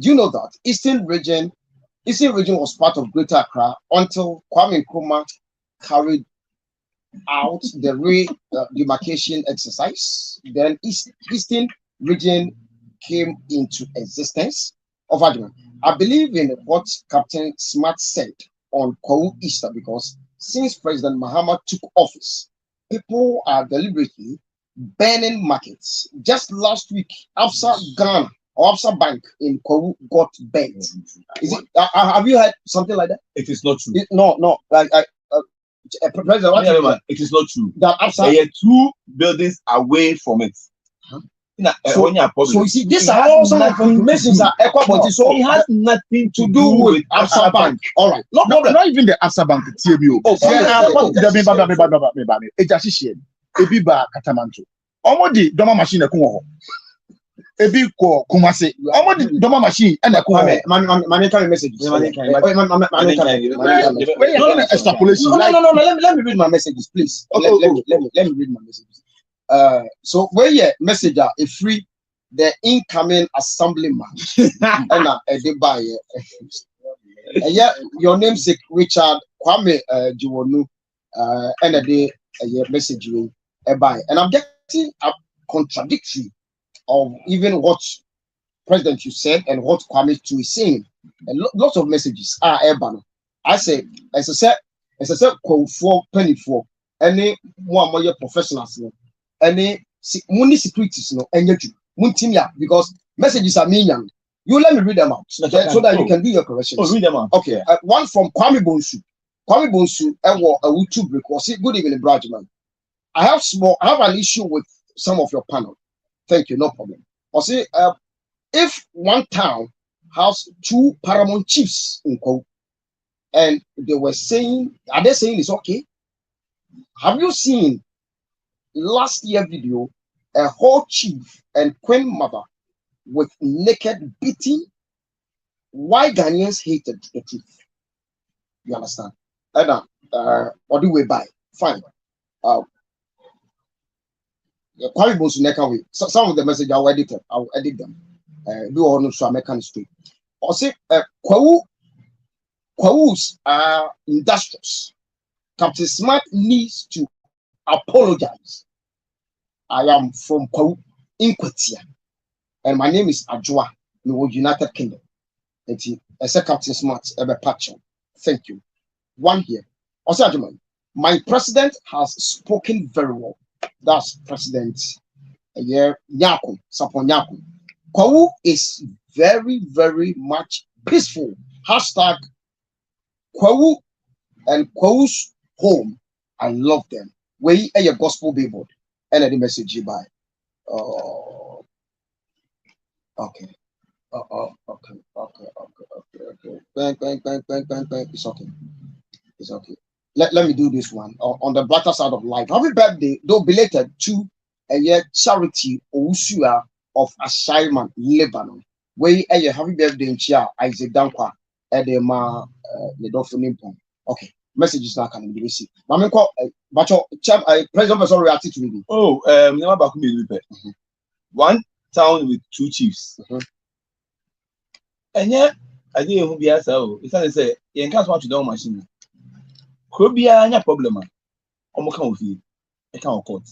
Do you know that Eastern region was part of Greater Accra until Kwame Nkrumah carried out the demarcation exercise? Then Eastern region came into existence. Of argument, I believe in what Captain Smart said on Kwawu Easter, because since President Mahama took office, people are deliberately burning markets. Just last week, Absa Ghana or Absa Bank in Kwawu got burnt. Is it? Have you heard something like that? It is not true. No. President, it is not true. That Absa, there are 2 buildings away from it. So you see, these are all some information that Equabody, so it has nothing to do with Absa Bank. All right, no, not even the Absa Bank. TBO. Ebiba Katamanto. Omodi doma machine ekuwo. Ebi ko Kumase. Omodi doma machine and ekuwo. Monetary messages. Extrapolation. No. Let me read my messages, please. Let me read my messages. So where your messenger a free the incoming assemblyman and yeah, your namesake Richard Kwame Jiwonu and a day message you by, and I'm getting a contradictory of even what President you said and what Kwame too is saying. And lots of messages are urban. I say as I said for penny for any one more professionals. Any money securities no because messages are meaning. You let me read them out so that you can do your corrections. Read them out. Okay. One from Kwame Bonsu. Kwame Bonsu, a break. Was it good evening, Bradman? I have an issue with some of your panel. Thank you, no problem. Or say if one town has 2 paramount chiefs in Kwawu, and they were saying, are they saying it's okay? Have you seen last year video a whole chief and queen mother with naked beating? Why Ghanaians hated the truth? You understand? And what do we buy? Fine. Some of the messages I'll edit them. I'll edit them. Do all no so American straight. Or say Kwawus are industrious. Captain Smart needs to apologize. I am from Kwawu in Kwatia, and my name is Ajwa, in the United Kingdom. And I said Captain Smart, ever patch. Thank you. One here. Also, my president has spoken very well. That's President Nyako, Sapon Nyako. Kwawu is very, very much peaceful. Hashtag Kwawu and Kwawu's home. I love them. We are your gospel billboard. And the message you buy. Okay. Okay. Bang. It's okay. It's okay. Let me do this one on the brighter side of life. Happy birthday, though belated, to a year charity Osua of Ashaiman, Lebanon. Where a happy birthday in Chia, Isaac Dankwa, Edema, Nedofo. Okay. Messages now coming to receive. Mama call President was already reacted to me. Never back me. 1 town with 2 chiefs. And yet, I didn't who be as well. It's not say, you can't watch the machine. Could be a problem. Court.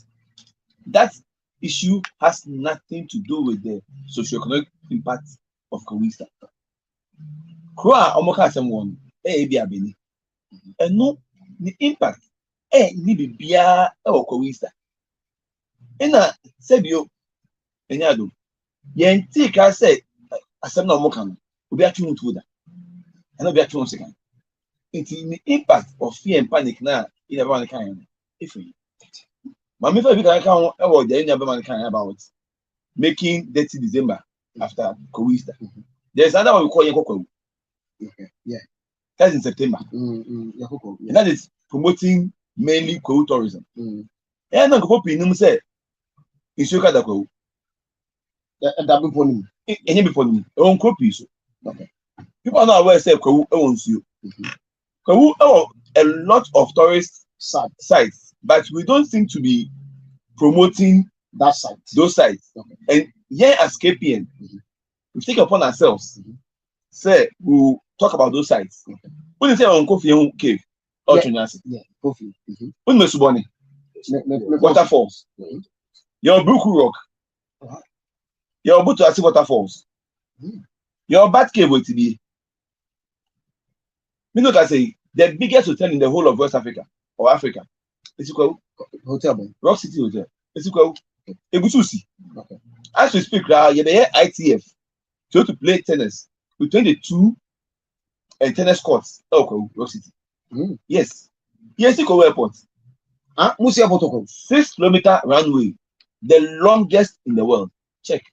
That issue has nothing to do with the socioeconomic impact of Kawista. Kwa Omoka someone, Abini. And no, the impact, ni bibia Kawista. Ena Sebio, Enyado, Yentika said, Asam no Mokan, will be actually to that. And not be actually second. It's the impact of fear and panic now in everyone kind. If we, Mamma, if I can't avoid the everyone kind about making dirty December after Kawista. There's another one we call Yoko. Yeah. That's in September. And that is promoting mainly Kwawu tourism. And I'm going to say, it's your kind of double pony. Any before me, own copies. People are not aware of Kwawu owns you. Kwawu a lot of tourist sites, but we don't seem to be promoting that site, those sites. And yeah, as KPN, we take upon ourselves. Say we'll talk about those sites. When you say on Kofi Cave, or Chunyasi, Kofi. when Mesuboni, waterfalls, your Buku Rock, your Butuasi waterfalls, your Bat Cave will be. Me know can say the biggest hotel in the whole of West Africa or Africa. It's equal Hotel. Rock City Hotel. It's equal Ebususi. As we speak now, you have ITF to play tennis between the two tennis courts. Okay, Rock City. Yes. Yes, Iko Airport. Musi Airport. 6 kilometer runway, the longest in the world. Check.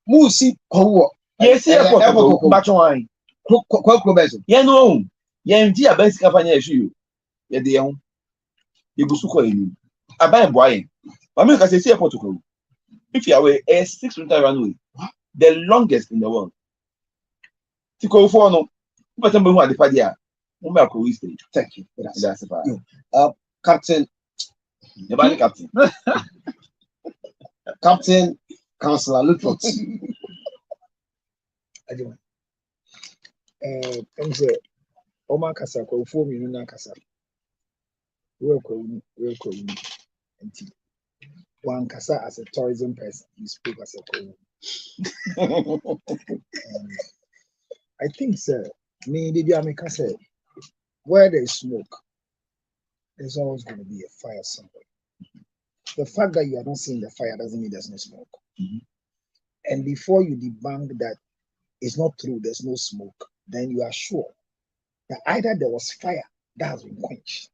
Musi Kowo. Yes, Airport. Bachon. Yeah, no. Yeah, indeed, a basic company issue. Yeah, the young. You go so in. I buy a boy. I mean, I say Airport. If you are a 6 kilometer runway, the longest in the world. Tiko for no, but I'm going to the Thank you. That's about Captain. The body captain. Captain Councillor Lutford. I'm saying, Oma Kasa, for me, no Kasa. Welcome. One Kasa as a tourism person, you speak as a co. I think, sir, me, the America said, where there is smoke, there's always going to be a fire somewhere. The fact that you are not seeing the fire doesn't mean there's no smoke. And before you debunk that it's not true, there's no smoke, then you are sure that either there was fire that has been quenched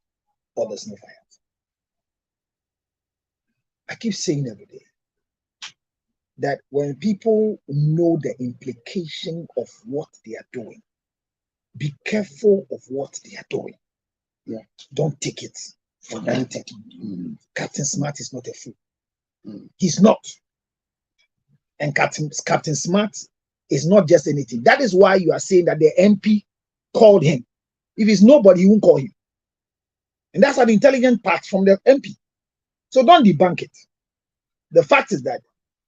or there's no fire. I keep saying every day that when people know the implication of what they are doing, be careful of what they are doing. Don't take it for granted. Captain Smart is not a fool. He's not. And Captain Smart is not just anything. That is why you are saying that the MP called him. If it's nobody, he won't call him. And that's an intelligent part from the MP. So don't debunk it. The fact is that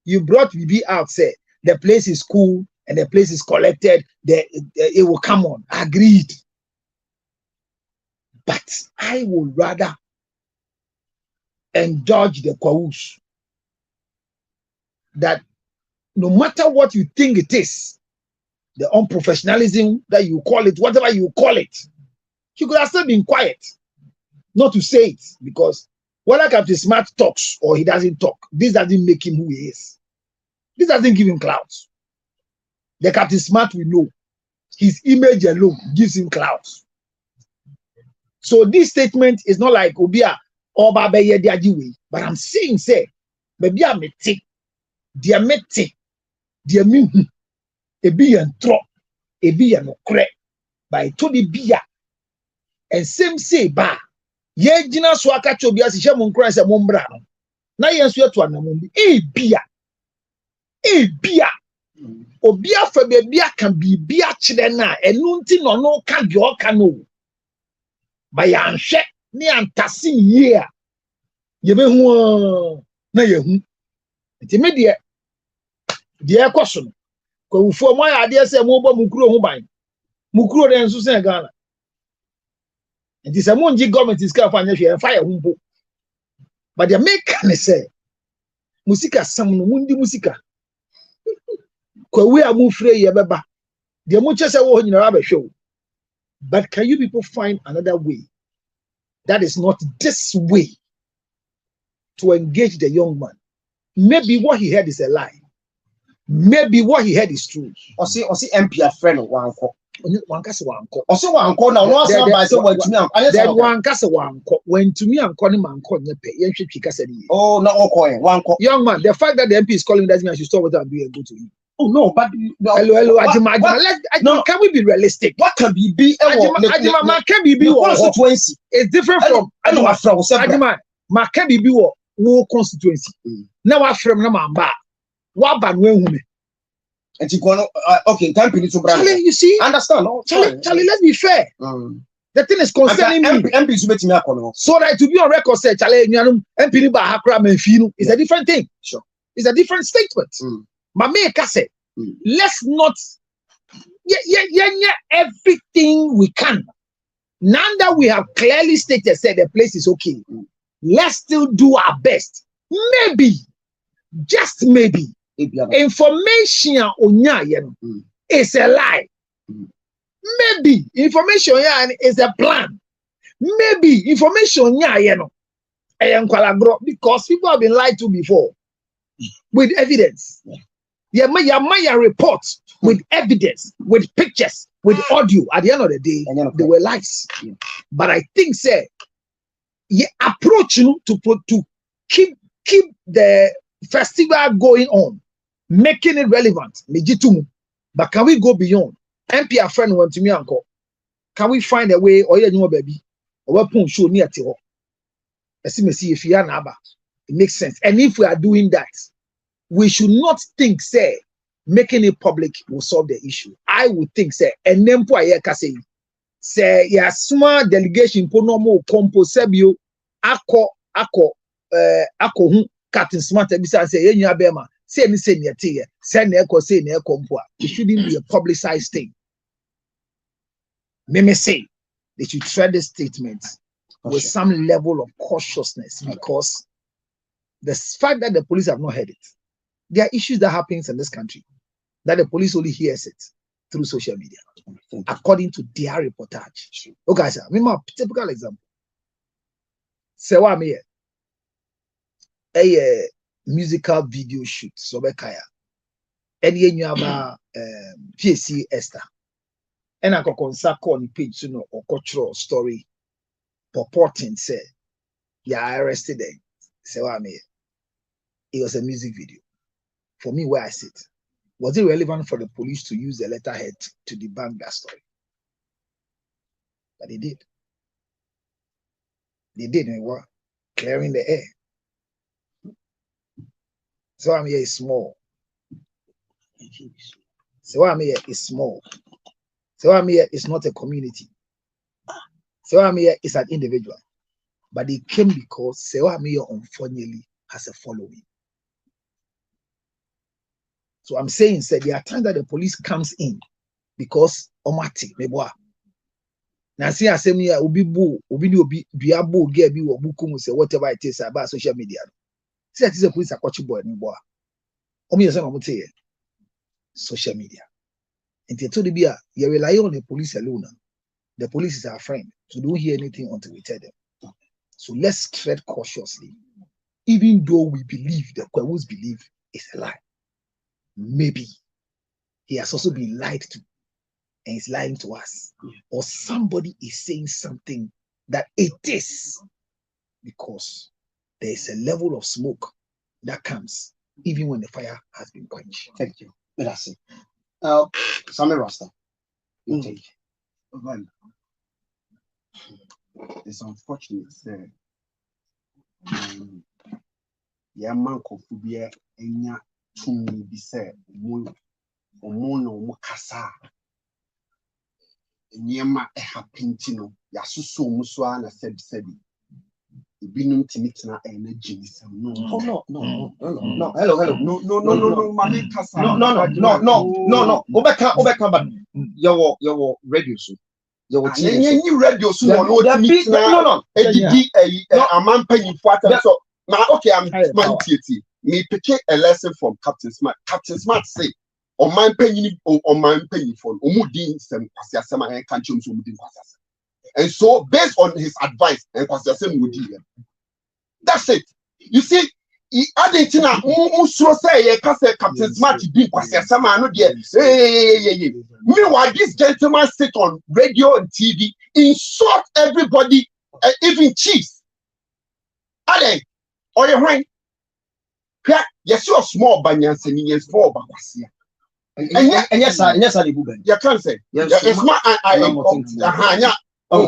you brought BB out, say the place is cool and the place is collected, it will come on. Agreed. But I would rather indulge the Kwaush that no matter what you think it is, the unprofessionalism that you call it, whatever you call it, he could have still been quiet, not to say it, because whether Captain Smart talks or he doesn't talk, this doesn't make him who he is. This doesn't give him clouds. The Captain Smart we know, his image alone gives him clouds. So this statement is not like Obia or Babeye Diajiwe, but I'm saying, say, maybe I'm a tick, dear meti, dear me, a be and trop, a be and crack, by Tony Bia, and same say, ba, ye jina swaka chobia si shamun cries a mumbra. Na yen swear to anamumbi, bia, Obia for bia can be bia chilena, and nunti no can your canoe. By yan shek, ni antasi ye. Ye be who na ye hu. Iti media, dear question. Ko for my idea say mo ba mukuro ho ban. Mukuro den so sen Ghana. Iti say mo nji government is ka fa nya hwe fire humbo. But the make can say musika sam no mundi musika. Ko we amu free ye beba. The mo che say wo nyina ba hwe. But can you people find another way that is not this way to engage the young man? Maybe what he heard is a lie. Maybe what he heard is true. Or see MP a friend of Wanko. One case one call. Or so Wanko now. No one by so what to me. Then one case one call. When to me and calling man call you pay. Oh, no, okay. Wanko. Young man, the fact that the MP is calling doesn't mean I should stop what I'm doing and go to him. Oh no, but hello, Ajima. Can we be realistic? What can be Ajima, can be constituency? It's different from I know what from Ajima. Ma can be wo constituency. Now what from na mamba? What ban when women? And you go okay, time to Charlie, you see? Understand? Charlie, let's be fair. The thing is concerning me. MP so that to be on record, say Charlie, MP ba hakra menfinu is a different thing. Sure, it's a different statement. My maker said, let's not everything we can. Now that we have clearly stated, said the place is okay, let's still do our best. Maybe, just maybe, information on is a lie. Maybe information is a plan. Maybe information because people have been lied to before with evidence. Maya reports with evidence, with pictures, with audio. At the end of the day, they were lies. But I think, say, approach to keep the festival going on, making it relevant. But can we go beyond? MP a friend went to me uncle. Can we find a way, or you baby, or weapon show near to her? If you are it makes sense. And if we are doing that, we should not think, say, making it public will solve the issue. I would think, say, and then say, yeah, small delegation, ponomo, compo, sebio, ako, Captain Smart, say, you are Bema, say, send echo, say, it shouldn't be a publicized thing. Meme say, they should tread the statements with some level of cautiousness, because the fact that the police have not heard it, there are issues that happens in this country that the police only hears it through social media, according to their reportage. Okay, sir, remember a typical example. Sewa me a musical video shoot, so Bekaya, and you have PSC Esther, and I can consult on page, or cultural story purporting say, yeah, arrested them. Sewa me. It was a music video. For me, where I sit, was it relevant for the police to use the letterhead to debunk that story? But they did. They did, and were clearing the air. So I'm here is small. So I'm here is small. So I'm here is not a community. So I'm here is an individual. But they came because Sewamia unfortunately has a following. So I'm saying, there are times that the police comes in because Omati, Meboa. Now, see, I say, Obi Biabo, Gabi, or Bukum, say whatever it is about social media. See, that is a police are watching boy, Meboa. Omi, as I'm saying, social media. And they told the you rely on the police alone. The police is our friend, so don't hear anything until we tell them. So let's tread cautiously, even though we believe that Kwewu's belief is a lie. Maybe he has also been lied to, and he's lying to us, or somebody is saying something that it is, because there is a level of smoke that comes even when the fire has been quenched. Thank you. That's it. Sammy Rasta. It's unfortunate, sir. Man Kofubia Enya Tumi be said, Mono Mukasa. Niema Eha Pintino, Yasusu Muswana said, Binum Timitina energy. No. Hello. No, Mami Kasa. No. Obeka, but your radio soon. Your radio soon. No. A man paying for that. So now, okay, I'm man TT. Me pick a lesson from Captain Smart. Captain Smart say, "On man paying for Omudin some Kwasiasema and Kanchum Omudin Kwasiasema." And so, based on his advice, and Kwasiasema would do them. That's it. You see, he added to now. Say, Captain Smart did Kwasiasema. No, yeah. Meanwhile, this gentleman sit on radio and TV, insult everybody, even chiefs. Ade, or your right? Yes, you're small, but you're small, but and yes, I you can't say. Yes, my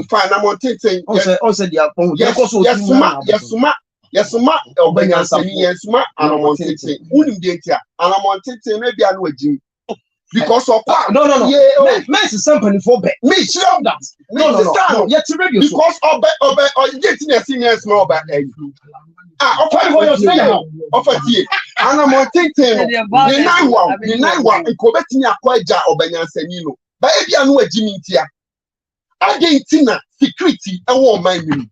fine. I'm on taking. Yes, ma. Because of no. Yeah, men is something for bet. Me sure that. No. Yet to radio. Because of getting a senior small back. Okay, for your stay now. Offer here. ana mo tenten no ni nai wa ko betini akwaja obanyansani no ba e bia no agimi ntia Argentina security ewo man ni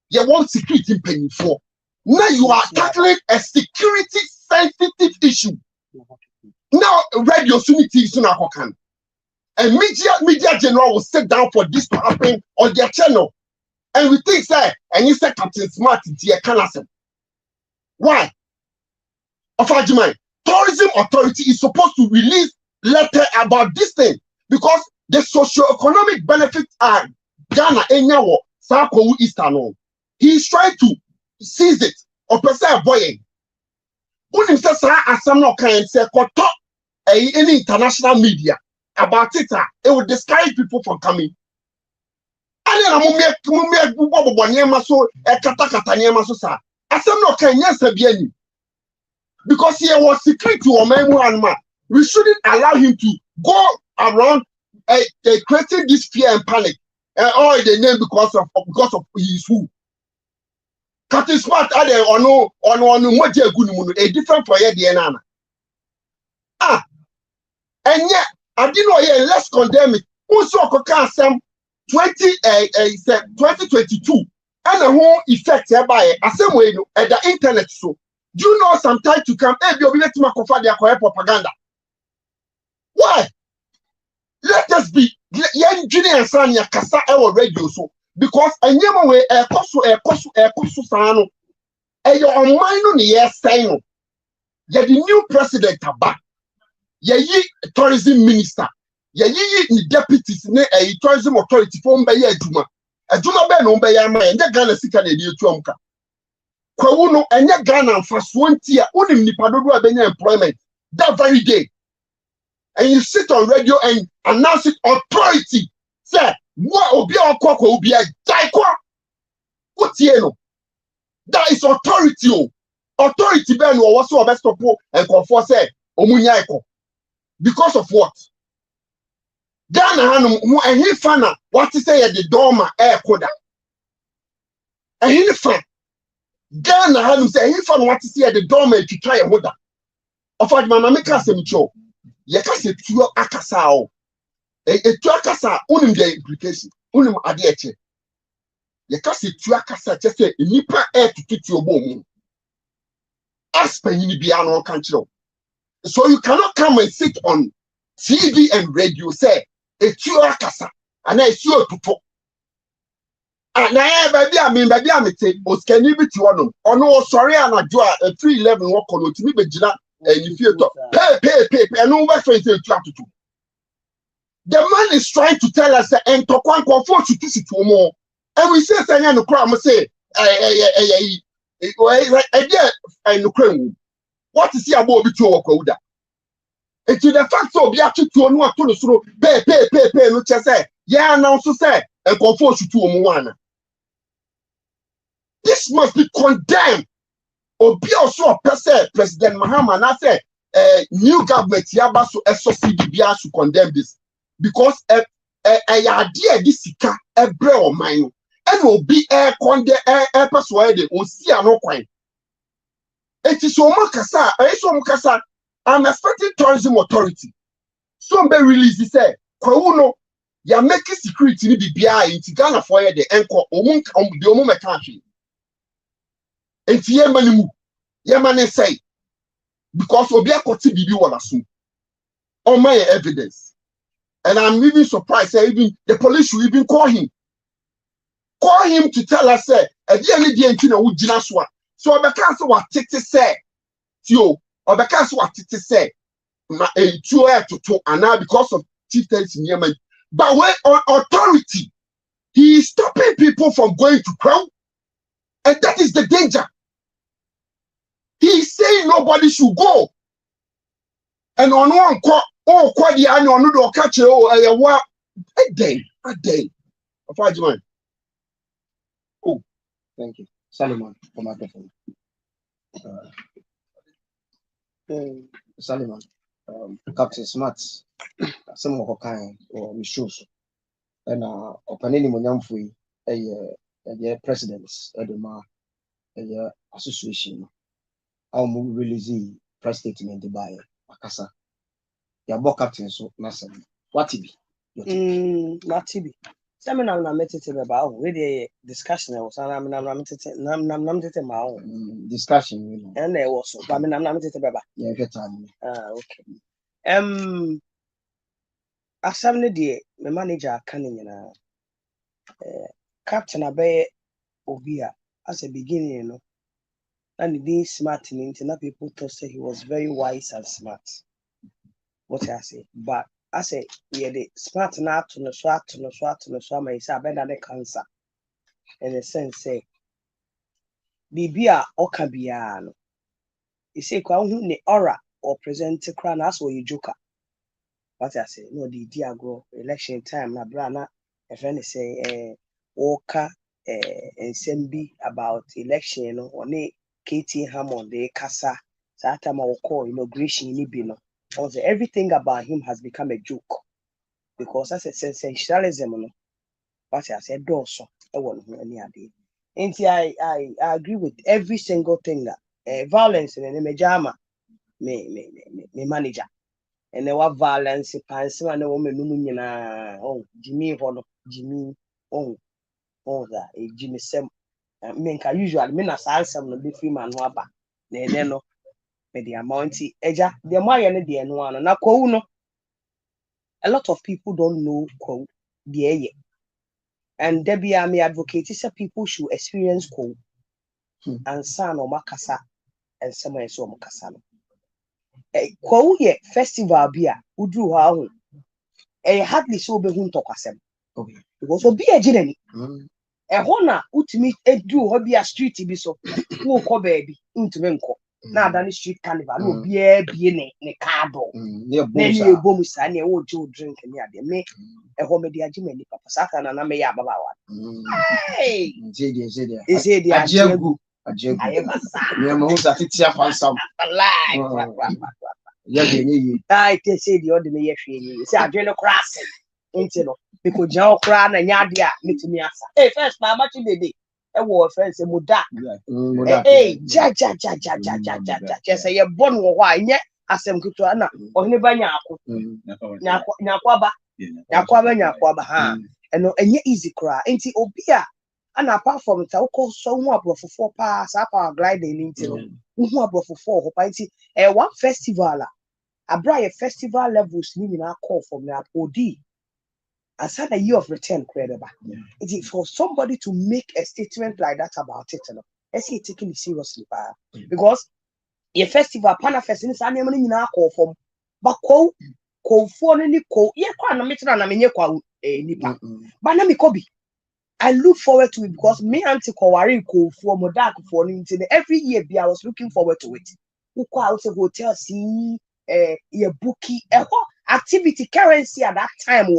ye want security mpanyifo now you are tackling a security sensitive issue now radio sunity is na kokan and media general will sit down for this to happen on their channel and we think say and you say Captain Smart there can asem why Ofajimai tourism authority is supposed to release letter about this thing because the socio-economic benefits are Ghana Enyawo Sakowu Eastern. He is trying to seize it or perceive boy. Unim say asam no kan say koto any international media about it, it will discourage people from coming. And then mumie bobo nyema so kata nyema so sa asam no kan nyesa bia ni because he was secret to Omemu. We shouldn't allow him to go around creating this fear and panic. All the name because of his who. Captain Smart are there or no moja gunu a different for ye the and yet I didn't know here let's condemn it. Also koka some 2022 and the whole effect hereby as same way at the internet so. Do you know some time to come? Hey, you'll be letting my propaganda. Why? Let us be young junior and son ya kasa our radio so because a nyama way a kosu sano a your online on the yes sign. Ya the new president aba. Ya yi tourism minister. Ya yi ni deputies ne a tourism authority for mbe ya juma. A juma be no mbe ya ma ya Ghana sika na di etu amka. Kwawuno enye Ghana mfaso ntia unim nipa dodo abenya employment that very day and you sit on radio and announce it authority say what obi akwa obi daikwa utie no that is authority authority ben wo was so best stop and confess say omunya iko because of what Ghana hanu mo ehi fana what say the dorma koda ehi fa Ghana had say he found what to see at the dormant to try a water. Of what my make us a show. Yakase two akasa. A two akasa unim the implication. Unim adiache. Yakase two akasa just say nipa air to get your bone. Aspen in Biano country. So you cannot come and sit on TV and radio say a two akasa and I see you to talk. Na baby I say oskani bi ti wono ono sorry anajo a 311 wo kono timi begina enifie to pay no we friend say tu atutu. The man is trying to tell us that entokwan konfo tutu mo and we say say no kra mo say what is here about obi tu wo kwuda it is the fact so obi atutu no ato no soro pay no che say ya announce say konfo tutu mo wana. This must be condemned. Obi also a person, President Mahama, I said, new government yabaso SOCDBR should condemn this because a idea this sika ebre o mine and will be condemn persuaded on see no coin. It is so mukasa. I'm expecting tourism authority. Some be release this say, Kwauno, ya making security ni BBI in Ghana for the enko the omu country. And Yemani say because Obia Koti Bibi Walasu on my evidence. And I'm even surprised that even the police should even call him. Call him to tell us say at the end of the day would jinaswa. So Obeka what Titi say Tio Obeka what Titi say a 2 to and now because of chieftains in Yemen. But when on authority he is stopping people from going to Crown. And that is the danger. He's saying nobody should go. And on one call, quite the annual no catch a day. Oh, thank you. Salomon, for my microphone. Salomon, Captain Smart, some of kind or Michus, and Opanini Munyamfui, a presidents, Edema, a association. Our release press statement by akasa ya bo captain so na say what be Matibi. Seminar na metete be ba we dey discussion e was na metete metete ma o discussion you know and e was so ba me na metete be ba yeah time okay asam ne de me manager kan nyina captain abe obi a as a beginning no and being smart in na people thought say he was very wise and smart what I say but I say yeah the smart na to no so my say abeda the cancer in a sense say bibia oka bia no you say kwa hu ne aura or present kra na so you joker what I say no the diago election time na bra na a friend say oka ensembi about election you know oni KT Hammond the kasa that time I call inauguration ni bi no also everything about him has become a joke because that's a sensationalism no what I said also I want any idea and I agree with every single thing that violence in the majama me manager and there was violence pants and woman nyina oh Jimmy hono Jimmy oh that Jimmy Sem me can usually me na sansam no be free man ho aba na ene no me the amount eja the more ne de no ano na kwawu no a lot of people don't know kwawu de and there be me advocate say people should experience kwawu and san o makasa and someone so makasa no kwawu ye festival bia udru ha ho hardly so be hu ntokwasem okay because obi ejirani ehona utimi edu ho bia street bi so wo ko baby ntumi nko na adani street carnival no bia bie ne cardbo ne bom sa ne wo jo drink ne ade me eho me dia gime ni papa saka na me ya ababawa hey zedi ajiegu me mo sa titia fansam ya de yi ai te say di ode me ye hwe ni say adwene cross enti no because John okra na nyade a metumi asa first na amachi bebe wo friends muda ja say ye bon wo ho anye asem kutu na ohne banya ako nyakwaba ha eno enye easy kra enti obi a ana apart from ta uko so hu abrofofo pa sa pa glide ni enti no hu abrofofo ho pa enti one festival abra festival levels ni na call from na odi aside a year of return credible. It is for somebody to make a statement like that about it, you know. Let's say taking it seriously, because a festival, Panafest, in Sunday morning, call from but call for any call. Yeah, quite a meter and I mean, nipa. But let me copy. I look forward to it because me auntie Kowari call for Modak for every year. I was looking forward to it. Who call out a hotel, see your bookie, activity currency at that time.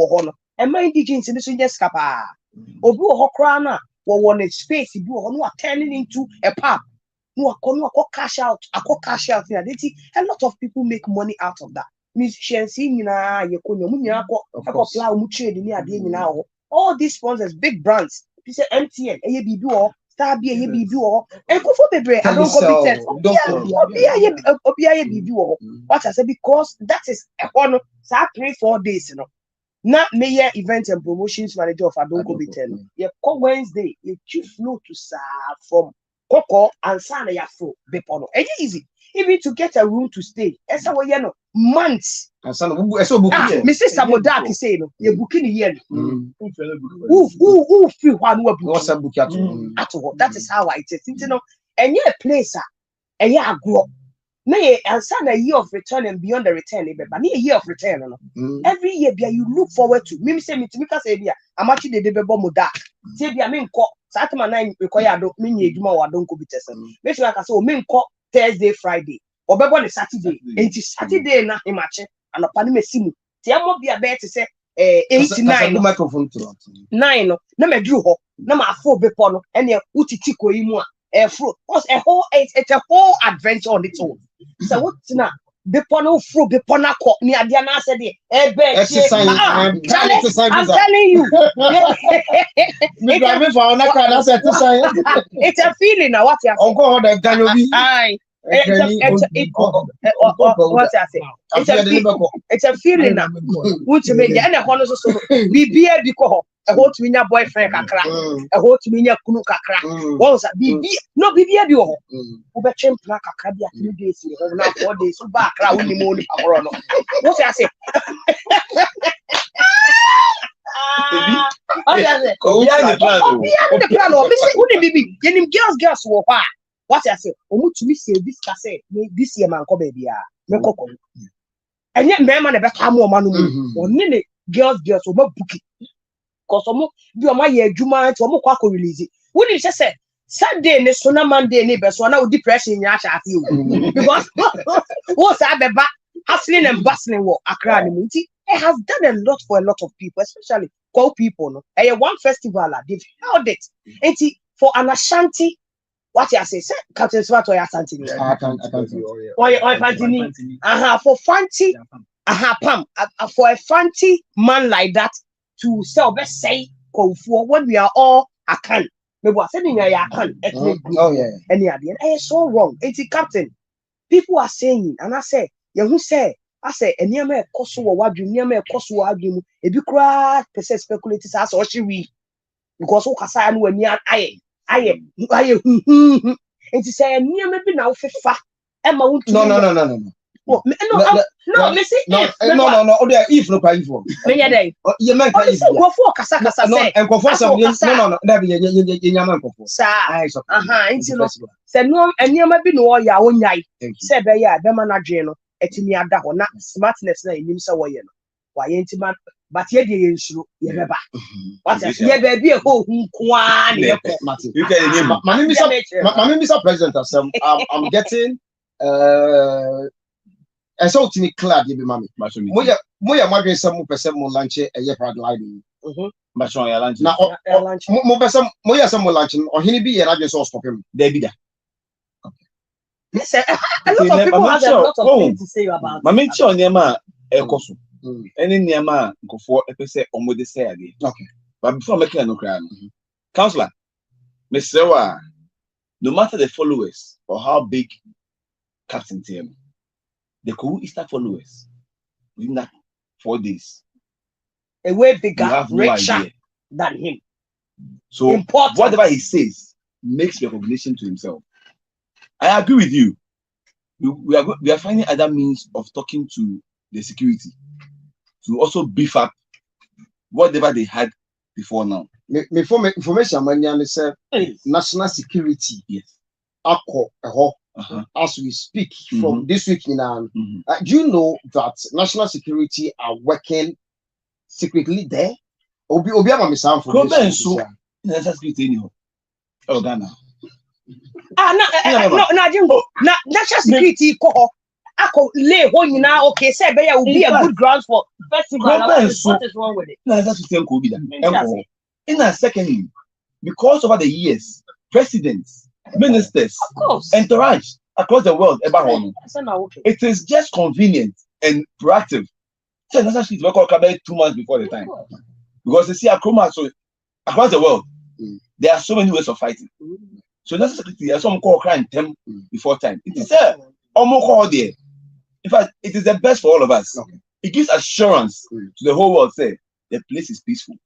And my indigenous in this just capa. Obu Hokrana, one space, you are turning into a pub. No, I cash out. A lot of people make money out of that. Musicians, all these sponsors, big brands. They say MTN, ABB or Star B, ABB or and go for baby. I don't go what I said because that is a honor. 3-4 days, you know. Not mayor event and promotions manager of Adonko Biten. Yeah, Wednesday, you choose flow to serve from Coco and Sana Yafro Bepono. And easy, even to get a room to stay. As a way, you know, months. And son, Mrs. Samodaki say, you're booking here. Who feel one was a book at all? That is how I say, you know, and you're a place, and yeah, grow. Nay, and son a year of return and beyond the return, but a year of return. Every year, you look forward to. Mimi say me to because I'm actually the baby moda. Say, I mean, Saturday night require don't mean you don't go be tested. Make sure I can say, mean Thursday, Friday, or be Saturday. And it's Saturday na imache and upon me see me. Tiamo be a bet to say 89 microphone 9 no me drew ho no ma fo be pono and ye utiti ko yi mu a fruit was it's a whole adventure on its own. So what's now? Bepono fro bepona ko ni ade na say de I'm telling you. It's a feeling now what you It's a feeling now. Which means the other one also be because a whole to me boyfriend kakra, a whole to me kunu kakra. Once be no be be o. Ube chempra kakra be 3 days, now 4 days. So back crowd the money for no. What I say? Girls were what I say, to me say this cassette, this year man come baby. And yet, man, about how more man or nene girls or more bookie. Because some do my year, Juma, to more quack release it. What did you say? Sunday, Nesona Monday, neighbors, so now depression in Yasha you. Because what's I be back hustling and bustling work, Accra, it has done a lot for a lot of people, especially Go people. No, one festival, they've held it. And for an Ashanti. What you say? Captain Smart or Ashanti? For Fanti, Pam, for a Fanti man like that to sell, let's say, go for when we are all a can. Maybe we're sending a can ethnic group. Oh, yeah. And it's so wrong. It's a captain. People are saying, and I say, you who say, I say, and near me, Kosovo, what you near me, Kosovo, if you cry, speculators as or she we because Okasan when near I and to say near maybe now for fat Emma won't no if no pay for you make go for kasa say and go for some no that be yaman go for say no and near maybe no ya wonyai say be ya be manage no etimi ada ho na smartness na enim say wo ye no wa ye ntima but ye dey ensuro ye beba what ye be be ho nkoa ne you can my name is president I'm getting so to me clear ye be mami moya madwen say mo pese mo lunch e ye paragliding Machon ya lunch na mo pese moya say mo lunch ohini bi ye na so stop him there be that. Yes, a lot of people have a lot of things to say about it. Mama on Yama, Ekosu. Any Yama go for a person on what they say again. Okay. But before making no crime, Counselor, Miss Sewa, no matter the followers or how big Captain Tim, the Kuru Easter followers within that 4 days. A way bigger, richer than him. So important. Whatever he says makes recognition to himself. I agree with you. We are finding other means of talking to the security to also beef up whatever they had before now. Before information, man, say national security. Yes. As we speak from this week in do you know that national security are working secretly there? Obi am some for national security anyhow. Oh, Ghana. No, Jimbo. National security ko ako lay ho nyina okay say be ya will be a good ground for festival. What is wrong with it? No, that's the same could be that. In a second, because over the years, presidents, ministers, entourage across the world, it is just convenient and proactive. So national security work about 2 months before the time, because you see across the world, there are so many ways of fighting. So national security, some call crime them before time. It is almost called there. In fact, it is the best for all of us. Okay. It gives assurance to the whole world. Say the place is peaceful.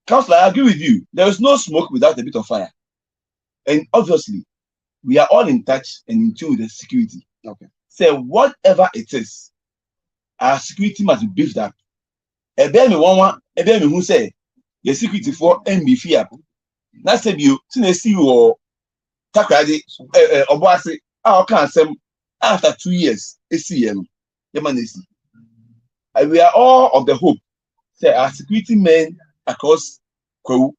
Counselor, I agree with you. There is no smoke without a bit of fire, and obviously, we are all in touch and in tune with the security. Okay. Say whatever it is, our security must be beefed up. Who say the security for MB na say you see or takrade oboase our can sem after 2 years ACM we are all of the hope say our security men across Kwewu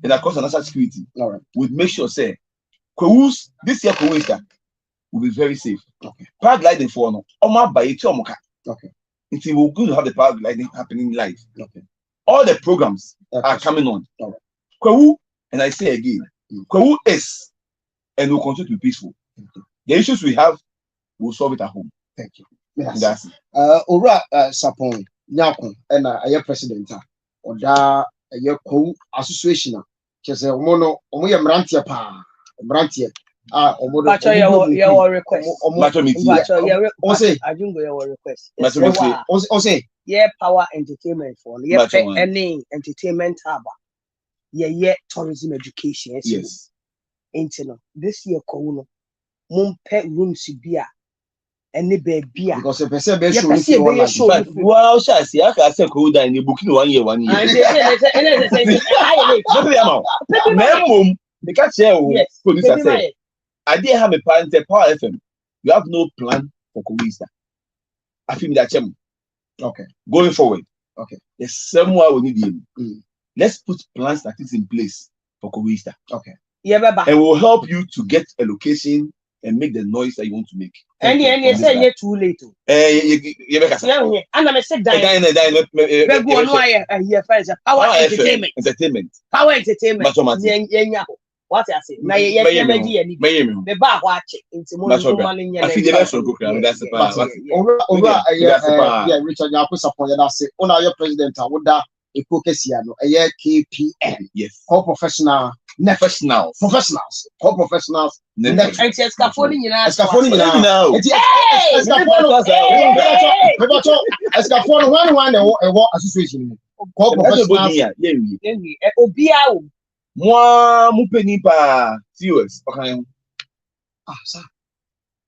and across the national security would make sure say Kwewu's this year Kwewu will be very safe. Okay. Paragliding for no by okay. Until we're going to have the paragliding happening live. Okay. All the programs are coming on. Kwewu, and I say again, Kwewu is and will continue to be peaceful. The issues we have, we'll solve it at home. Thank you. That's Ora Sapon Nyakon and a president or da a Kwewu association. Just a mono, Omoya Mrantia pa, Mrantia, Pacho, your request. Macho meeting. Pacho, your say I don't go your request. Macho meeting. say Yeah, power entertainment for yeah, any entertainment hub. Yeah, tourism education. Yes. Internet. This year, Kono, Mumpe room Sibia, any baby. because the person be show Wow, shall see. I can say cool in the booking 1 year, 1 year. Memo, the catcher, police say. I didn't have a plan to Power FM. You have no plan for Kowista. I think that okay. Going forward, okay. There's somewhere we need him. Let's put plans that is in place for Kowista. Okay. Yeah, Baba. And will help you to get a location and make the noise that you want to make. And you say you're too late. And I'm sit down. Power entertainment. Power entertainment. What I say? Na ye meji ani. Me ba ho ache. Nti mo no nya. I feel the best program. That's the part. Yeah, Richard Yakusapon ya say una your president awoda epokesia no KPN. Yes. All professionals. All professionals. Next escafoni nyina. Escafoni one e association. All professionals. Obia o. Moi, mon penny pa COS. Okay. Sir.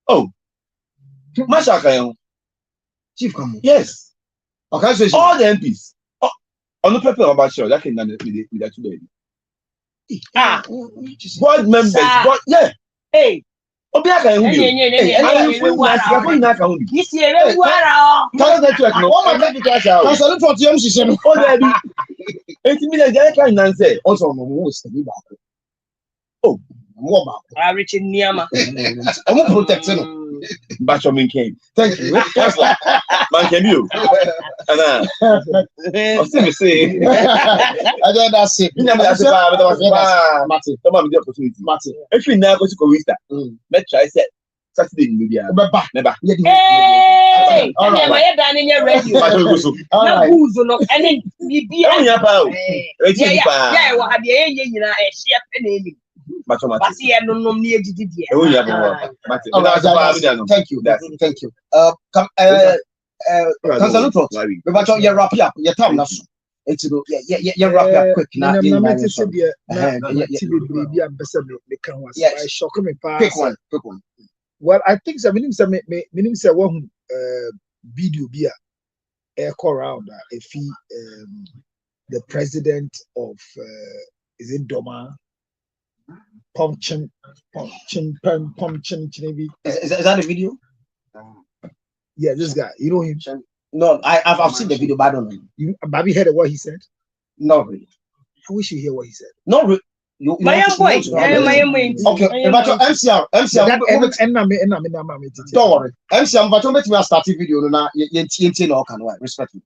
Oh. Masha Kayon. Chief come. Yes. Okay, so all the MPs. On the paper about sure that can with that today. Board members. But yeah. Hey. Obia Kayon. This year we are. Also, most oh, more about Rich in Niama. I'm not protecting. Bachomin came. Thank you. Man, can you? And I still say, I don't know. Say, Martin. If you now go to Kowista, let's try set Saturday in Libya. Never. Hey, all right. I done in your radio. No who's no, and then be yeah, yeah, what have you? A share penny. But see, I don't know near GD. Oh, yeah, thank you. Thank you. But you wrap up your time now. It's you wrap up quick now. Quick one. Well, I think some meaning say one video be a call around if he the president of is it Doma Pumpchin maybe is that a video? Yeah, this guy, you know him? No, I've seen the video, but I don't know. You have you heard what he said? Not really. I wish you hear what he said. Not really. My boy. Okay, but MCR. Don't worry. MCR, but you make start video now. You no can why respect me.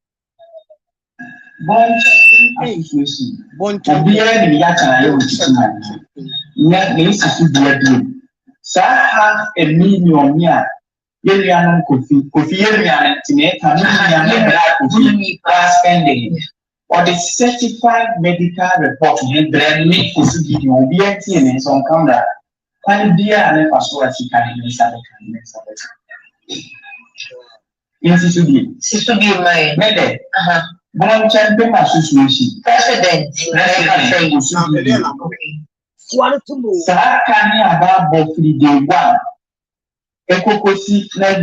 Or the certified medical report in the need for video will be a team in some camera. Can be a pastor as he can in the Bon champion association. President. Sakani about Bofri de one. Ekokosi Flag.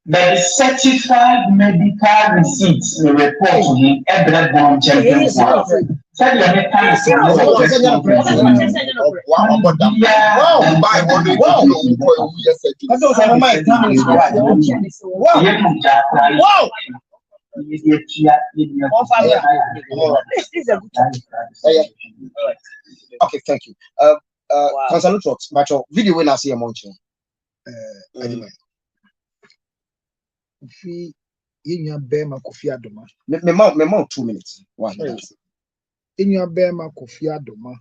The certified medical receipts will report to him every bon champion. Okay, thank you. Councilor Trot, but your video when I see a month. Anyway. Kofi Inya Bema Kofi Adoma. Me mount 2 minutes. Why? Inya Bema Kofi Adoma.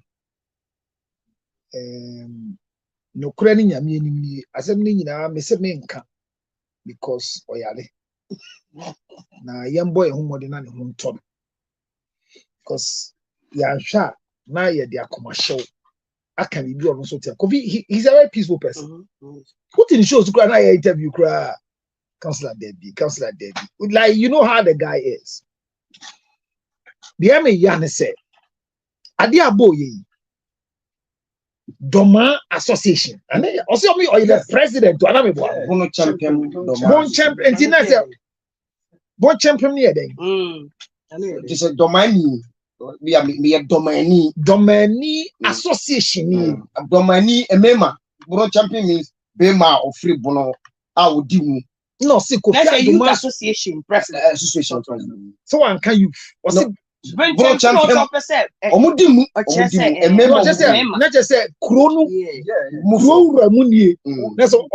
No cranny nyami ni asem ni nyina me se me nka because oyale. Na yembo e humode na ne ho ntom. Because ya hwa na ye de akomashow I can be on also tell. He's a very peaceful person. Put in shows to I interview Councillor Debbie. Like you know how the guy is. The Yan said, Adia Boye Doma Association. And then also me or the president to another Bono champion. Bon champion Bon champion near then. Just a domain. We are Domini Association. Domini a mema. Bono champion means Bema or free Bono. I would do. No, see, that's a youth association president. Association. So one can you Bono champion. Omudimu. Not just say Chrono. Mufro Ramuni. That's all.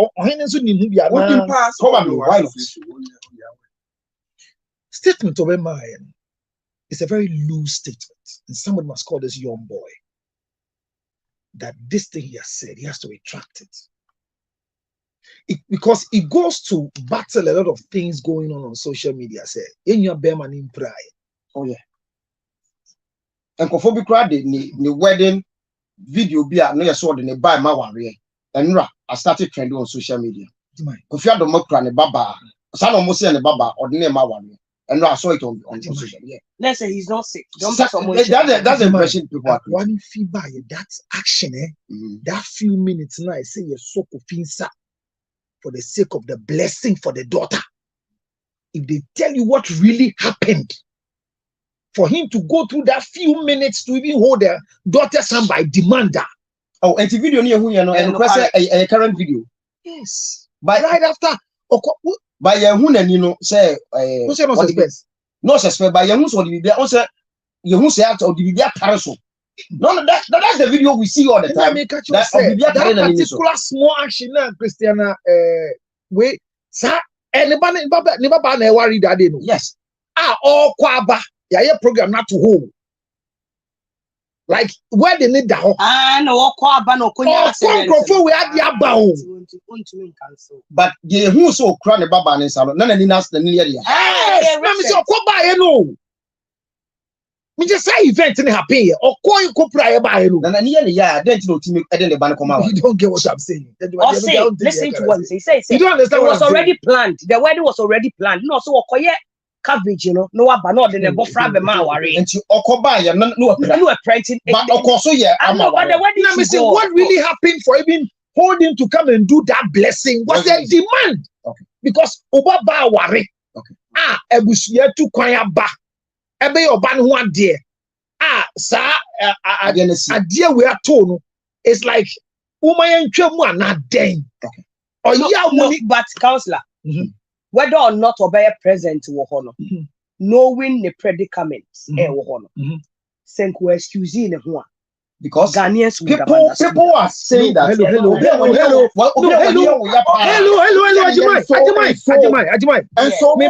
Statement of mine is a very loose statement, and someone must call this young boy that this thing he has said, he has to retract it. Because it goes to battle a lot of things going on social media. Say, in your Berman in pride. Oh yeah. And Kofobi crowd the wedding video be no you saw the buy my warrior. And I started trending on social media. Kofi Adomokra ne baba. Some almost say ne baba or the name my warrior. And I saw it on social media. Let's say he's not sick. That's the impression people are. One feedback, that's action, that few minutes now, I say you're so convinced for the sake of the blessing for the daughter. If they tell you what really happened, for him to go through that few minutes to even hold their daughter's hand by demand that. Oh, and the video near who you know, and a current video. Yes. But right after, by Yahoo, and you know, say, no suspect by Yahoo, or the also Yahoo say out of the parasol. No, that's the video we see all the time. That particular small action now, Christiana, wait, sir, anybody never worry that they know. Yes. All kwaba, yeah, program not to hold. Like where they need that. No, kwaba no kunya. We had the abao. But the who so crown the baba and salon. None of the nas the near the. Hey, I'm so kwaba, you know. Me just say event in happy or coin copra by you. And nearly, yeah, don't know to make the banner come out. You don't get what I'm saying. Listen to what he says. You don't understand. It was already planned. The wedding was already planned. No, so Okoye coverage, you know, no one not in the bofra be man worry. And you Okoba, no printing. But of course, yeah, I'm not the wedding. I'm saying what really happened for even holding to come and do that blessing was their demand. Okay. Because Obaba worry. Okay. Ebusuya to kwaya ba. Ebe your ban one dear. Sir, idea we are told. It's like woman and not then. Okay. Or no, but counselor, whether or not obey present to honor, knowing the predicaments, Senku excuse in one. Because Ghanaians people are saying that. Hello. Ajimai. And so me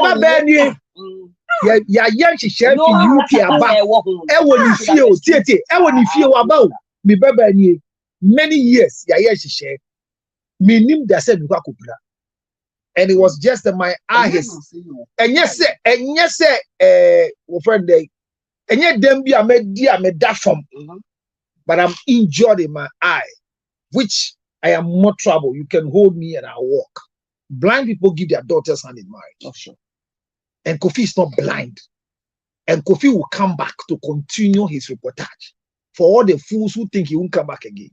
ya yanchi chef in UK aba ewo ni fie o tie ewo ni fie wa ba o me baba ni many years ya yanchi chef me nim da se bikwa kopura and it was just my eyes and yes we friend dey enye dem bi a da from but I'm injured in my eye which I am more trouble. You can hold me and I'll walk. Blind people give their daughters hand in marriage. Oh, sure. And Kofi is not blind. And Kofi will come back to continue his reportage for all the fools who think he won't come back again.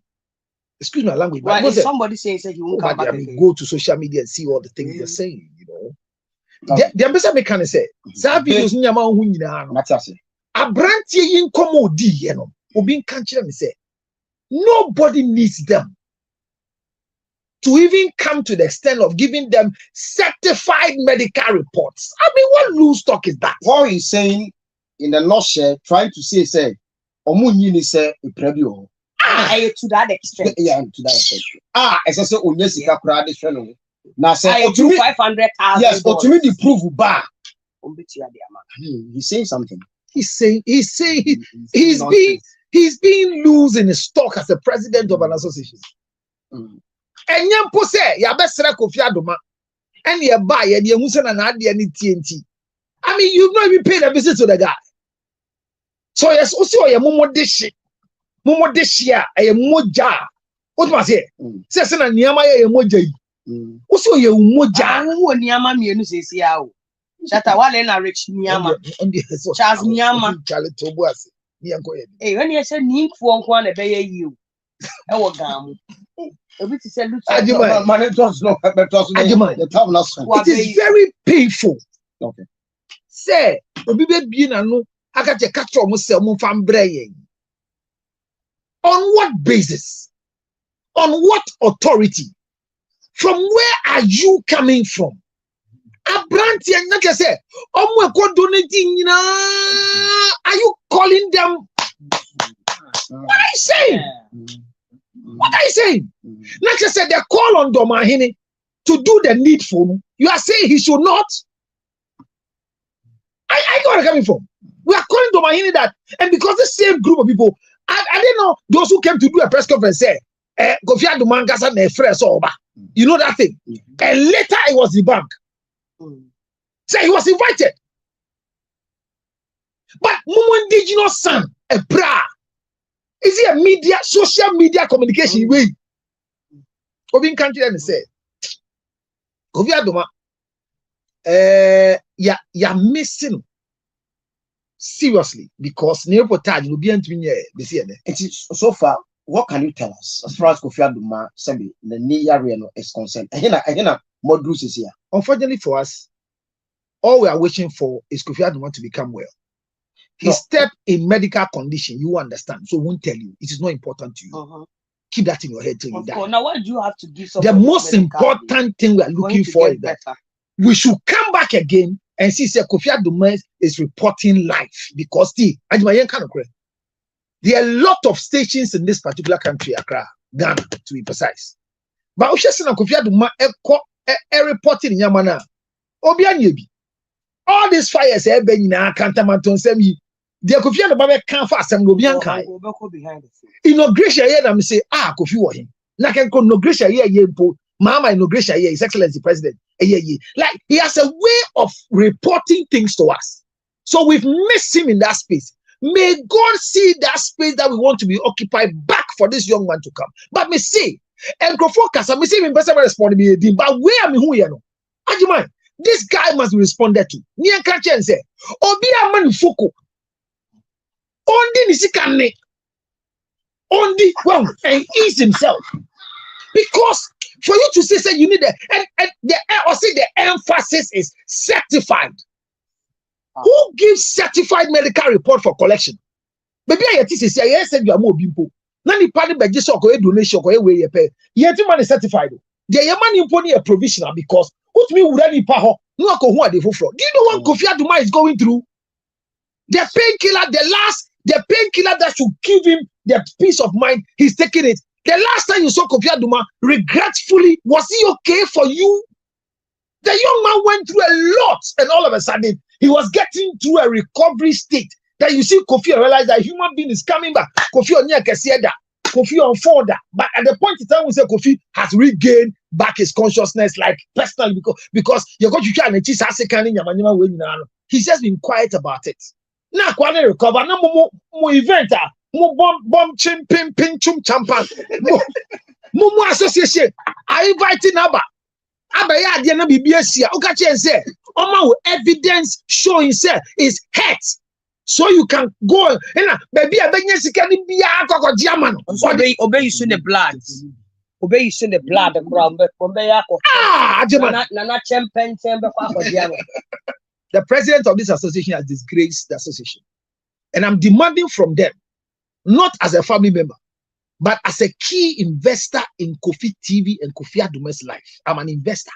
Excuse my language. But if somebody says he won't come back again, go to social media and see all the things they're saying, you know. The ambassador mechanic say, videos nyama hu nyina no. Abrantie yin komo di ye no. Obi kan kire me say, nobody needs them to even come to the extent of giving them certified medical reports. I mean, what loose talk is that? What he's saying in the nutshell, trying to say, Omunyini say, to that extent. Yeah, to that extent. As I say, Onyesika Krade Shano. Now say, to 500,000. Yes, but to me, the proof bar. He's saying something. He's being loose in his stock as the president of an association. And yampo say ya besra Kofi Adoma and you buy and you musa na ade any TNT. I mean, you've not even paid a visit to the guy. So yes, also your momo dish. Momo this year, a moja. What was it? Says na niyama ye moja yi. Also ye moja. Who niyama mienu sisi yao. Shata wale na rich niyama. Charles niyama. Charlie Tobuasi. Niyanko ye. Eh, when you say ni for nkwa na beye you. Ewo gamu. Obi ti say look. It is very painful. Okay. Say, obi be bi na no aka je catch omo say omo fam breye. On what basis? On what authority? From where are you coming from? Abranti and not say, omo ko donating nyina. Are you calling them? What are you saying? What are you saying? Like I said, they call on Domahini to do the needful. You are saying he should not? I know where I'm coming from. We are calling Domahini that, and because the same group of people, I didn't know those who came to do a press conference say, Kofi Adumangasa ne fresh over. You know that thing? And later it was debunked. So he was invited. But Mumu indigenous son, a bra. Is it a media, social media communication way? Obi country and say, Kofi Aduma, you're missing seriously because near reportage will be entering so far. What can you tell us as far as Kofi Aduma Sembi the near Reno is concerned? More is here. Unfortunately for us, all we are wishing for is Kofi Aduma to become well. His step in medical condition, you understand. So won't tell you. It is not important to you. Keep that in your head till you die. Now why do you have to give the most important thing we are looking for is that we should come back again and see say Kofi Aduma is reporting live because there are a lot of stations in this particular country, Accra, Ghana, to be precise. But we just Kofi Aduma reporting in Yamana. Obianyebi. All these fires have been in our Cantamanton Semi. The Kofi Aduma can't fast and go behind the inauguration here. I'm say, Kofi was him. Like inauguration here, Mama inauguration here, His Excellency President. Like he has a way of reporting things to us. So we've missed him in that space. May God see that space that we want to be occupied back for this young man to come. But me see, and focus, I see him better respond to me. But where am I who you know? Ajimai, this guy must be responded to. Nian Kachen say, Obi Amani Foko. Ondi Nisikane. Ondi well and ease himself. Because for you to say you need the emphasis is certified. Who gives certified medical report for collection? Maybe I say I said you are more bimpo. Nani party by just or donation or way you pay. Yet man is certified. The money impony a provisional because what me would any power no ko who are the for. Do you know what Kofi Aduma is going through? The painkiller, the painkiller that should give him the peace of mind, he's taking it. The last time you saw Kofi Aduma regretfully, was he okay for you? The young man went through a lot, and all of a sudden, he was getting through a recovery state. That you see Kofi and realize that human being is coming back. Kofi on Nyakesieda, Kofi on Forda. But at the point in time, we say Kofi has regained back his consciousness, like personally, because you're going to try and he's just been quiet about it. Now, when I recover, no more event, more bomb chin pin chum champan, more association. I invite Naba. Abaya dia na bibia sia okache say oma evidence showing say is hurt so you can go and baby abenya sika ni bia akokodi ama no obey you the blood the ground na champion the president of this association has disgraced the association and I'm demanding from them not as a family member but as a key investor in Kofi TV and Kofi Aduma's life. I'm an investor.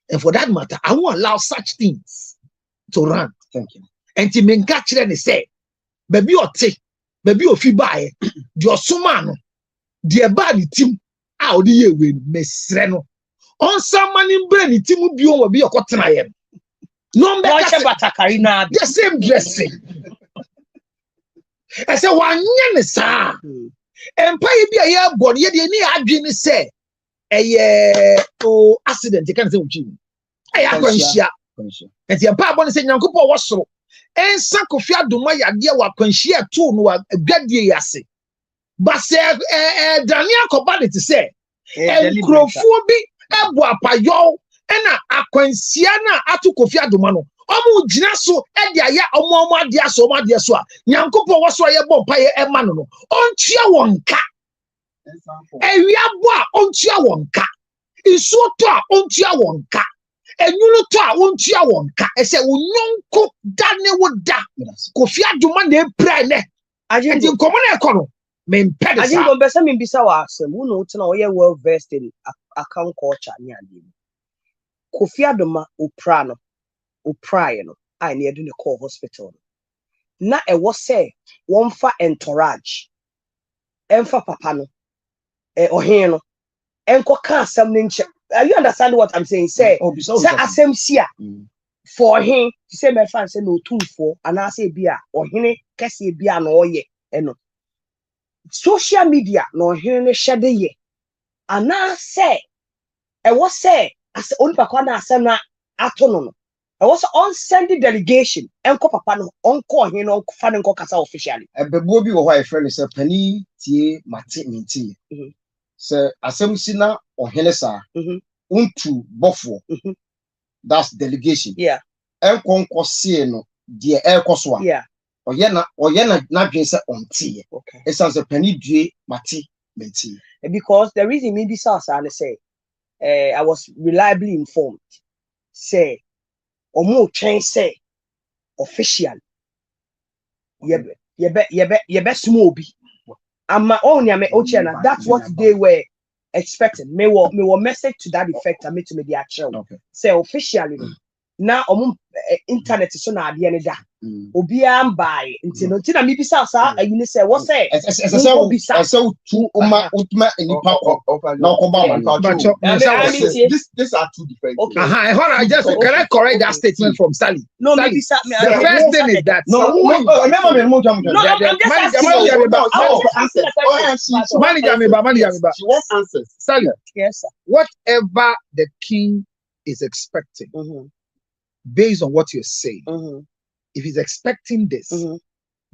And for that matter, I won't allow such things to run. Thank you. And to make catch and say, baby or take, baby or fibae, your sumano, dear body team, out the year with Miss Reno. On some man in brain, team will be a cotton I am. No matter the same dressing. I said, one year, sir. Empire be a year body, yet you need adrenaline say a accident. You can't say, I am going to share. And the empire bonus in Yankupo was so. And Sanko Fia Dumaya, dear, what can share two no a good year. but say Daniel Kobade to say and Krofobi Ebu Apayo ena akwansia na atu Kofi Adoma no omo gyina so e dia ya omo adia so a Nyankopon wo so ye bom paye e ma no ontua wonka ewiabo a ontua wonka isuoto a ontua wonka enyuno to a ontua wonka e se wonyonko dane woda Kofi Adoma na epra ne agenti nkomo na ekono me mpede sa agenti mbesa me bisa wa asem wo no tena wo ye well versed in account culture ni ade Kofi Adoma opra no I near the call hospital na e was say one fa entourage emfa papa no ohen no enko ka asem ni nche. Are you understand what I'm saying? Say asem sia for him to say my fan say no two for and I say bia ohene kese bia na oye eno social media no ohene shede ye and I say e was say as only papa na asem na atono no I was on sending delegation enko papa no onko ohene no fa ne nko kasa officially ebebo bi wo ho friend say pani tie mate minti say asem si na ohene sa untu bofo that's delegation enko see no de ekoso a oye na dwen say ontie okay it sounds a pani due mate minti because the reason me be so say I was reliably informed say omo train say official yebe small bi ama onya me ochiana that's what they were expecting me were message to that effect and me to me the actual say officially now internet so na ade ne da obi am buy nti na me bisa sa ayini say what say so tu uma nipa na ko ba this are two different okay hold on just can I correct that statement from Sally no maybe the first thing is that she wants answers Sally yes sir whatever the king is expecting based on what you're saying if he's expecting this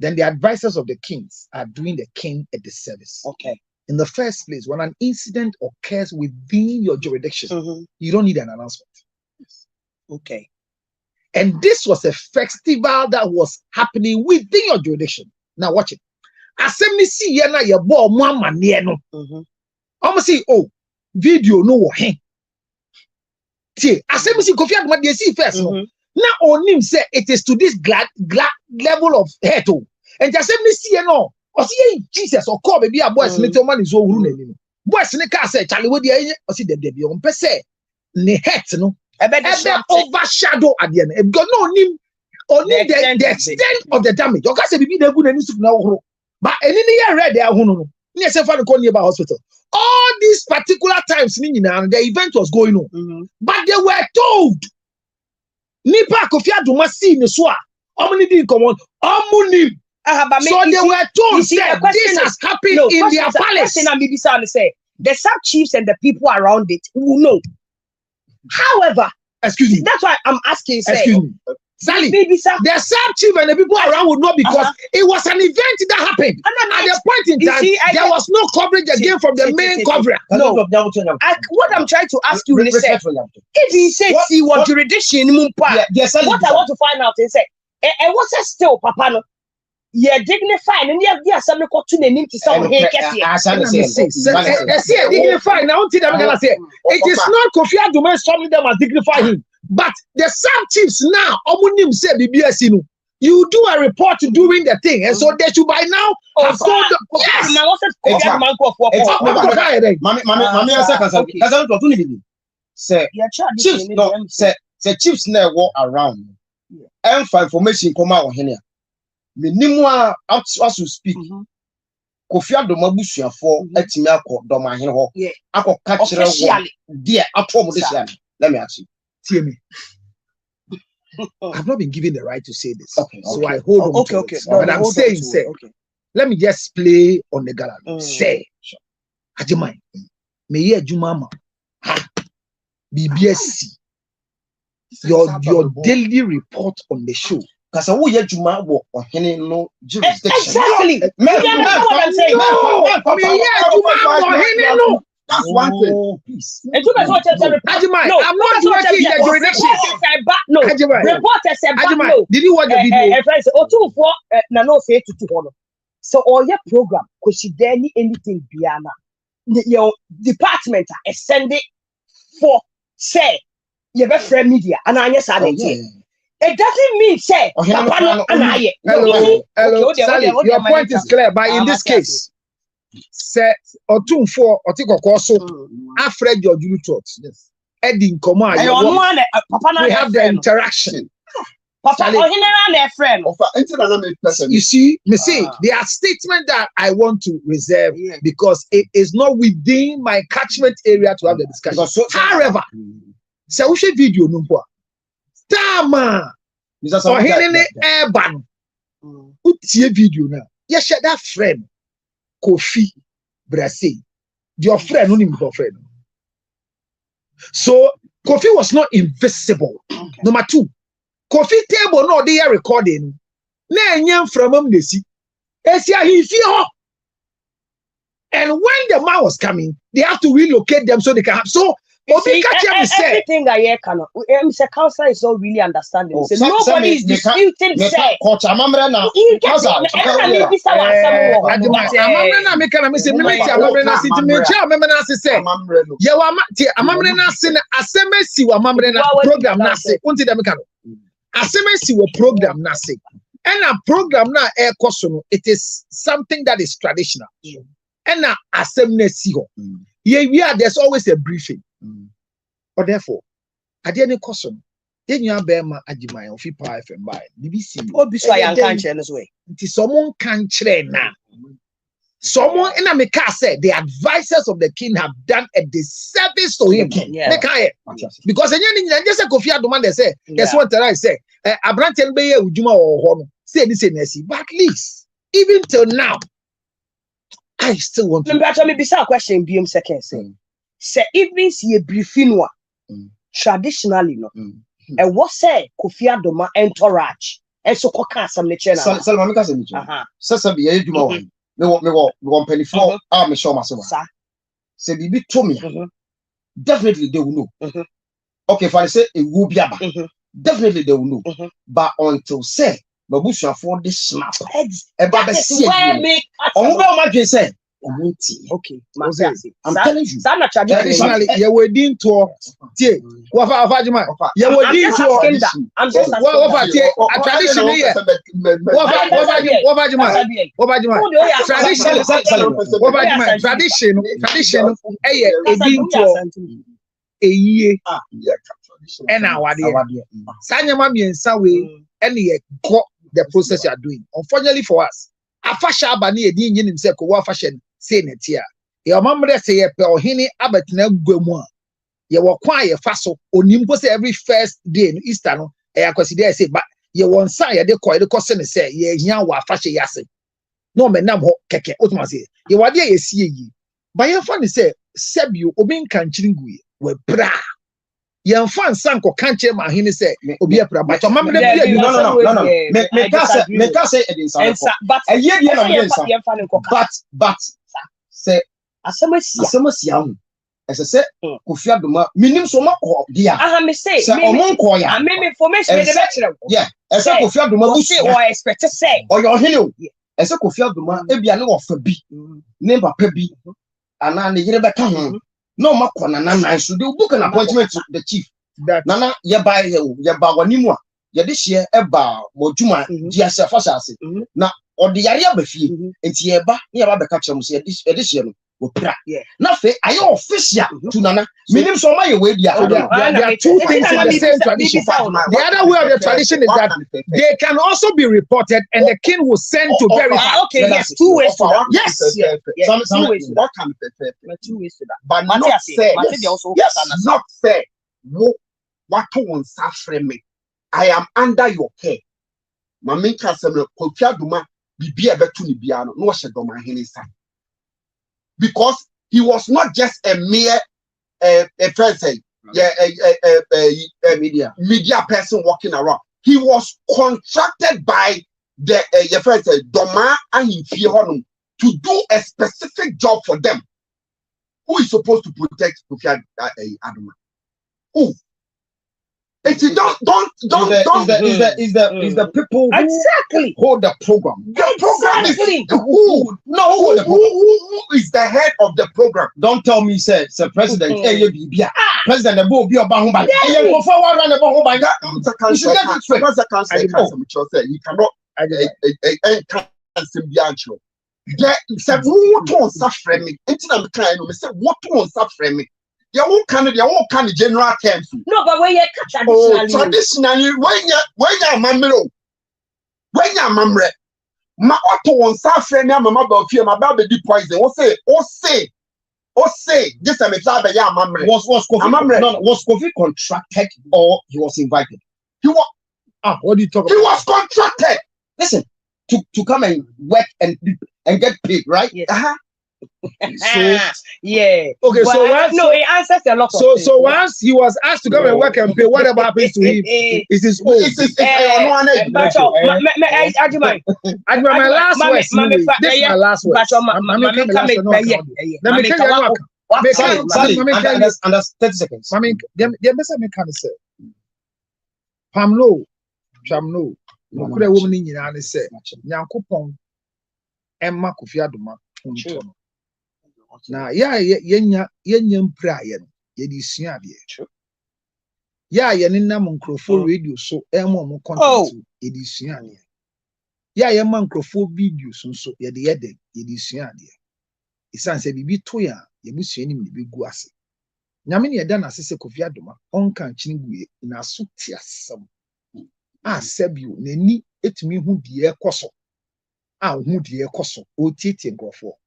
then the advisors of the kings are doing the king a disservice. Okay. In the first place, when an incident occurs within your jurisdiction, you don't need an announcement. Okay. And this was a festival that was happening within your jurisdiction. Now watch it. Assembly see na ye bo mo amane no. Almost see video no he. See, assembly see Kofi Adoma dey see first no. Now on him say it is to this level of hate. And assembly see no. O see Jesus or call baby a boys ni to man is o huru na ni. Boys ni ka say Charlie we dey o see dem be on pese ne hate no. Ebe overshadow at the end. Because no him only the extent of the damage. You can say baby dey go na ni soup na huru. But any year read there hunu no. Ni say for the nearby hospital. All these particular times the event was going on. But they were told Nipa Kofi Adoma see ne so a omni din common omuni so they were told that this has happened in their palace. The sub chiefs and the people around it will know. However, excuse me, that's why I'm asking. Excuse me, Sally, the sub chief and the people around would know because it was an event that happened. At the point in time, there was no coverage again from the main coverage. No, what I'm trying to ask you is, if he says he was jurisdiction, what I want to find out is, and what's that still, Papa? No, yeah, dignified, and yeah, something called to the name to someone here. Dignified. Now, it is not Kofi Adoma something that must dignify him. But the sub chiefs now, Omunim said BBS, you do a report during the thing, and so they should by now have told them. Yes. Say chiefs now walk around and for information come out here. Minimum as you speak. Kofi Adoma busuafo atimi akọ domahene ho akọ ka kire wo dia atom this year. Let me ask you. Hear me. I've not been given the right to say this. So I hold on to it. But I'm saying, say, let me just play on the gallery. Say, Ajimai, me ye Jumama, BBSC, your daily report on the show Kasa wo ye juma wo ohene no jurisdiction. Exactly. You understand what I'm saying? That's one thing. Please. And you guys watch it. No, I'm not working in the jurisdiction. No, reporters said back. No. Did you watch the video? Friends, two for no say to one. So all your program, cause she there anything Biana. Your department is sending for say your best friend media and I yes I it doesn't mean say Hello, Sally, your point is clear, but in this case, say or 2 4 or take a course Alfred your Julie Trot. Yes. Eddie Koma. We have the interaction. Papa, friend. You see, there are statements that I want to reserve because it is not within my catchment area to have the discussion. However, so we should video no more. Tama, so here urban. Utie video now. Yes, that friend, Kofi Brase, your friend, no name your friend. So Kofi was not invisible. Number 2. Kofi table no they are recording. Na nyam from him they see. Esia he fear. And when the man was coming, they have to relocate them so they can have so everything I hear cannot. Mr. Council is not really understanding. Nobody is disputing say. And a program now air question it is something that is traditional. And a assembly there's always a briefing. Or therefore, at the end of question, then you have Bema Ajimai of Fipa FM by BBC. Oh, before I can't change this way. It is someone can't train now. Someone in America said the advisors of the king have done a disservice to him. Because any just a Kofi Aduman they say, that's what I say. Abranten Beye Ujuma or say this in but at least even till now, I still want to. Let me a question. BM second say even see a briefing traditionally no. And what say Kofi Adoma entourage and so koka some nature. Salma make us Sasa be a juma one. Me want penny for me show myself. Say bibi to me. Definitely they will know. Okay, if I say it will be about. Definitely they will know. But until say Babusha for this snap. Okay, I'm telling you. Traditionally, you were doing tour. I'm just the process you are doing. Unfortunately for us, Afasha Bani Edin in Seko fashion saying it here. Your mamma say a hini abatina gwemwa. You were quiet faso or nimbos every first day in Easter. No, I consider say, but you won't say the coy the question say, ye yawa fashe yase. No man nam ho keke automacy. You are there, you see ye. By your funny say, Sebu obin can chingui, we bra. Yan fan sanko can't check my hini say, Obia pra, but your mamma, no. Make us say it in but a year, but say, as young. As I said, Kofi Adoma, minim so much dear. I may say, I mean information in the bachelor. Yeah, as a Kofi Adoma, say, or expect to say, or your hero. As a Kofi Adoma, maybe I know of a B, name a pebi, and I never come. No, Makwana, so they book an appointment to the chief. Nana, ye buy you, ye bawanimwa, ye this year, Eba, Mojuma, Giasa Fasasi. Now, or the area befi, and Tieba, near Babacacham, said this year. Nothing. I official to Nana. Minim so my way. There are two things in the same tradition. The other way of the tradition is that they can also be reported, and the king will send to verify. Okay, yes, 2 ways to that. Yes, 2 ways to that. 2 ways to that. But not fair. Yes, not fair. What to suffer me? I am under your care. Mami kasem Kofi Adoma bibi ebetu ni biano. No she do my hinisa. Because he was not just a mere person, media person walking around. he was contracted by the your friend said Doma Ahimfie Honum to do a specific job for them. Who is supposed to protect Kofi Adoma? Who? It's don't. Is the people who Exactly. hold the program. The program is who? No, who is the head of the program? Don't tell me, sir, President. President, the boy be about home by. Go forward and about home by that. He cannot. There said what on suffering. It's not kind of say what on suffering. Your own kind of general terms. No, but when you traditionally, when you're mamro, when you're mamre, my auto on suffering, my mother fear my baby poison. Say, this time it's like a mamre. Was Kofi contracted or he was invited? He was. What do you talk He was contracted. Listen, to come and work and get paid, right? Yes. So yeah. Okay, so once, no, it answers a lot of things. so once he was asked to come and work and pay, whatever happens to him is his own. My last word. This is my last word. Under 30 seconds. The best I can say. Pamlo, Chamno, no could a woman in Yan say, Yankupon, Emma Kofi Adoma. Now, yenya Brian, Yedisian. Yanina Moncrofo radio so Elmo content, Yedisian. Mancrofo videos so Yedisian. It's answered be toya, Yabusian be guasi. Namini Adana says Kofi Adoma, on can chingue in a sutia some. Sebu, Neni, it me who dear cosso. Who dear cosso, O Titi and Grofo.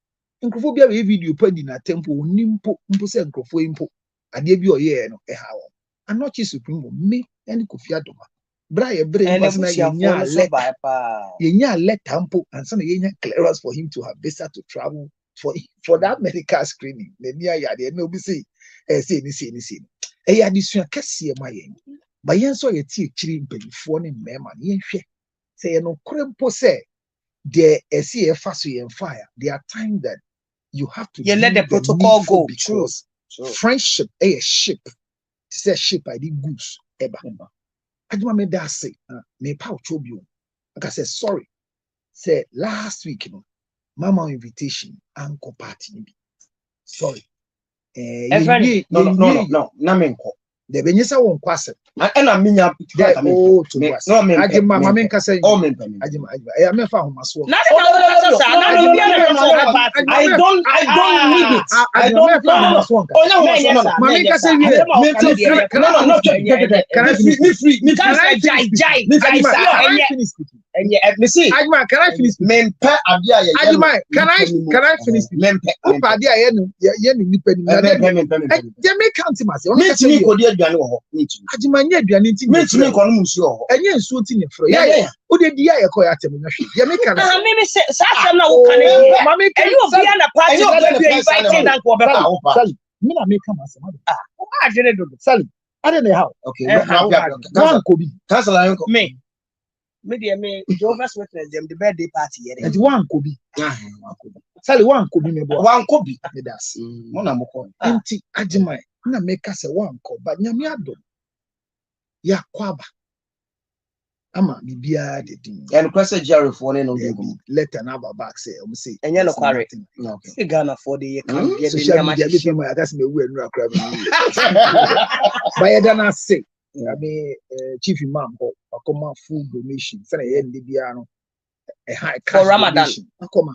Incrophobia video put in a temple, Nimpo, Impose and Grofo impo. I gave you a year no a how. I'm not just supreme, me and Kofi Adoma. Brian Brain was not let Tampo and some Yenya clearance for him to have visa to travel for that medical screening. The near yard, no be say, say. A addition cassia my end. But yen so ye tea chiri mpanyifo ne mema ne yenhwe say no krempo say there SCF and fire there are times that you have to let the protocol go because friendship a ship say ship I did goose eba aduma me da say me pa otobio like I said sorry say last week you know mama invitation uncle party sorry no na menko the benyesa won kwase and I mean, no, I give my mamma say, oh, I found my sword. I don't need it. I don't know. Anya aduane nti me nko no musu ho enye nsu nti ne fro ya o de dia ye koya tem na hwe ya me kan me say sa na wo kan e you obi na party that you invited na ko be pa me na me kan asema o ma adwene do sali ade na how okay one ko bi cancel ayo me dey me Jehovah's Witness them the birthday party here and one ko bi sali one ko bi me bo one ko bi me das mo na mo ko enti agimai na me ka se one ko ba nyame ado ya kwaba ama bibia de din and question Jerry for no do letter na back say o say enye no kware okay Ghana for the can get the media be my gas me wu enu akra be ba ye na say I mean chief imam ko akoma full donation say na ye ndi bia no a high for Ramadan akoma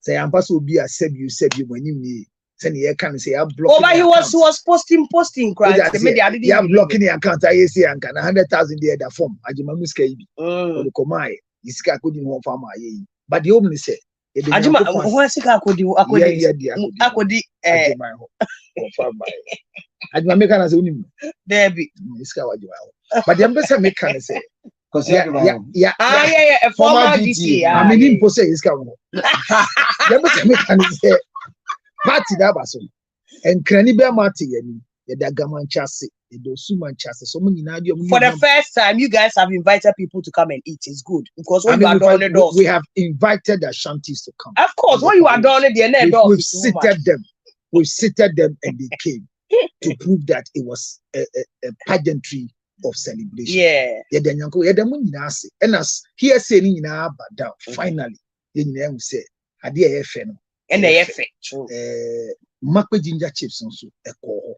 say ampa so obi a sebi manim ni say na ye kan say ya block but he was posting crowd the media didn't ya blocking the account I see anka na 100,000 there that form ajima muska ibi o ko mai isika akodi no farm aye but the home say ajima ho sika akodi ajima ho farm aye ajima me kan say unim there be isika wajima but the ambassador me kan say because yeah a former DT I mean him say isika ho the ambassador me kan say party that baso and krani be mati yani ya da gaman chase For the first time, you guys have invited people to come and eat. It's good because when you are down the doors, we have invited the Ashantis to come. Of course, when you are down the doors, we've seated them. We've seated them, and they came to prove that it was a pageantry of celebration. Yeah. And as here saying down, finally, you say, I dear FN. And they effect. Makwe ginger chips also a coho.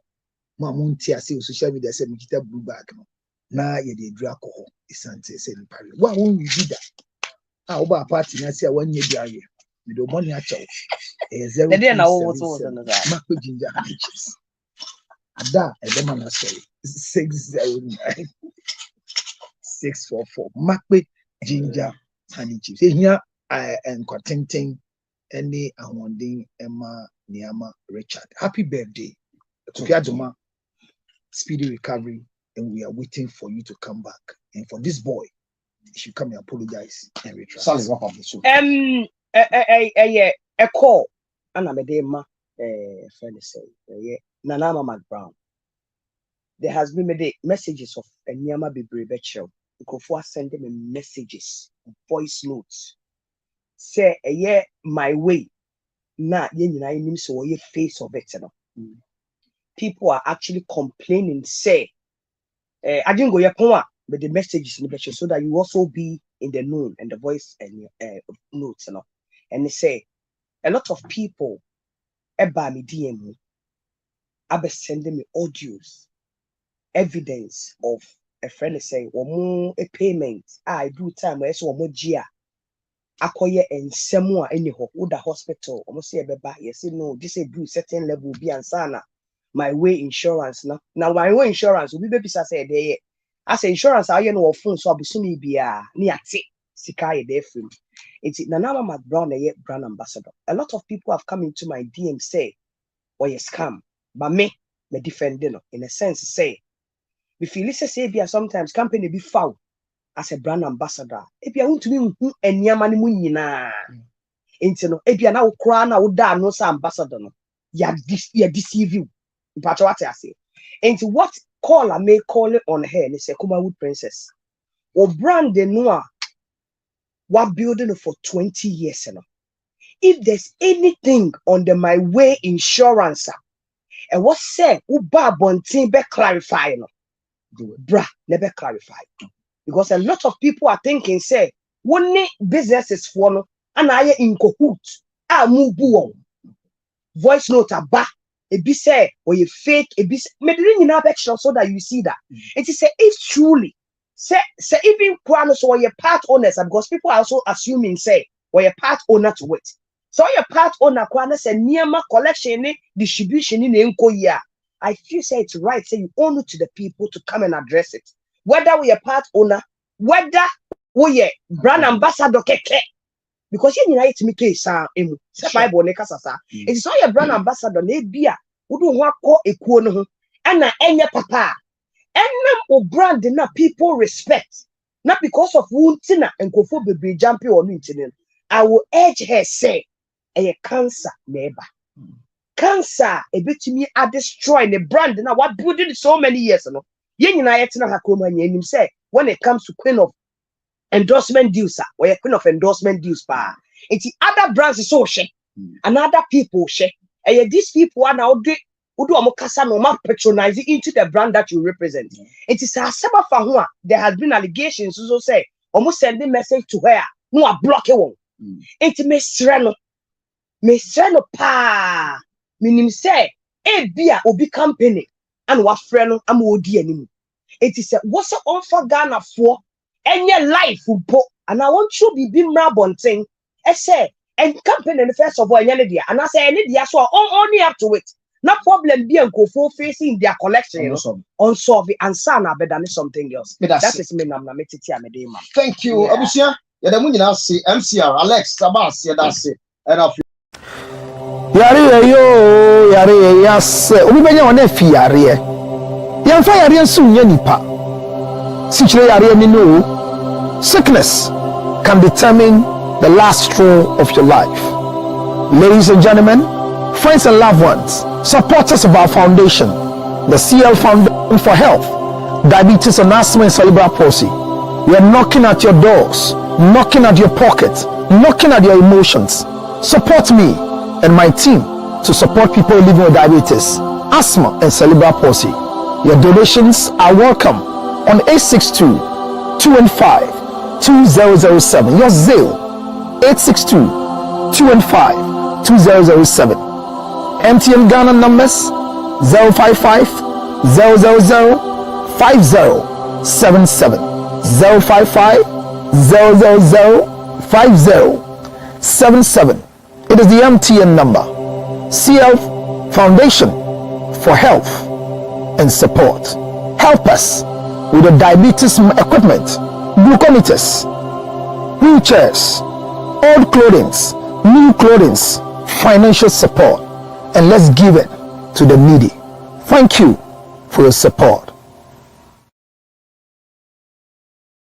Mamunti say social media said Mikita blue bag. Na ye de dra coho. Isante say in Paris. Why won't we do that? How about party? I say 1 year diary. We don't money at all. Makwe ginger chips. Ada Edemana sorry 609 644 Makwe ginger honey chips. Here and contenting any awarding Emma Niama Richard. Happy birthday to Piajoma. Speedy recovery, and we are waiting for you to come back. And for this boy, you should come and apologize and retract. Sorry, what of the show? A call. Anna Medema, friend say, Nanama McBrown. There has been made messages of a Niama Bibre Betchel. Ukofua send them messages, voice notes. Say a year my way. Na yen so ye face of it. People are actually complaining, say, I didn't go your but the messages in the betchel so that you also be in the known and the voice and notes, and they say a lot of people about me DM I be sending me audios, evidence of a friend saying, or more a payment. I do time where so more gia. Akoye and Semua anyhow, the hospital, almost say beba, yes, no, this a do certain level be ansana. My way insurance now. Now my way insurance will be baby say there. As insurance, I know phone so abusumi be near Sikai de film. It's Nanama McBrown, a brand ambassador. A lot of people have come into my DM say, or you scam, but me defending in a sense say, if you listen say be sometimes company be foul. As a brand ambassador, if you want to be and Yamani Munina, into no, if you now crown out down no ambassador, ya deceive you. But what I say, into what call I may call it on her, and say, Kumawood Princess, or brand the noir, what building for 20 years. If there's anything on the my way insurance, and what said, Uba Bontin be clarify, bra, never clarify. Because a lot of people are thinking, say, one businesses for no, and I in cahoot, I move on. Voice note about a be say, or you fake a be medicine in action so that you see that. It is say, if truly, say, even Kwanos or your part owners, because people are also assuming, say, or your part owner to it. So your part owner, Kwanos and Niama collection, distribution in Enko year. I feel say it's right, say you own it to the people to come and address it. Whether we are part owner, whether we are brand ambassador keke, because you need to make it Bible nekasasa. It is all your brand ambassador nebia. Udu wako ekuono and na enye papa. And brand na people respect. Not because of wuntina and kofo be jumping on internet. I will urge her say a cancer neighbor. Cancer a bit to me are destroying the brand now what building so many years ago. Say when it comes to queen of endorsement deals, or a queen of endorsement deals, it's the other brands is so share, and other people share. And these people are now patronizing into the brand that you represent. It is a saba for there has been allegations also say almost sending message to her, no a block one. It may strano pa meaning say a beer or be company. And what friend am odi anymore. It is a what's on for Ghana for any life will put and I want you to be rabonting. I say and company the first of all and I say I need so only up to it. No problem be and go for facing their collection unsolve the answer better than something else. That is me nam na metiti amedema. Thank you, Abusia. Yada mu nyina se MCR Alex Sabas yada se and of Yare yo yare yas obi benya wona fi yare yamfa yare nso nya nipa sichire yare ni no sickness can determine the last straw of your life. Ladies and gentlemen, friends and loved ones, supporters of our foundation, the CL Foundation for Health, Diabetes and Asthma and Cerebral Palsy. We are knocking at your doors, knocking at your pockets, knocking at your emotions. Support me and my team to support people living with diabetes, asthma, and cerebral palsy. Your donations are welcome on 862-215-2007. Your Zelle 862-215-2007. MTN Ghana numbers 055-000-5077. 055-000-5077. It is the MTN number. CL Foundation for Health and Support. Help us with the diabetes equipment, glucometers, wheelchairs, old clothing, new clothing, financial support, and let's give it to the needy. Thank you for your support.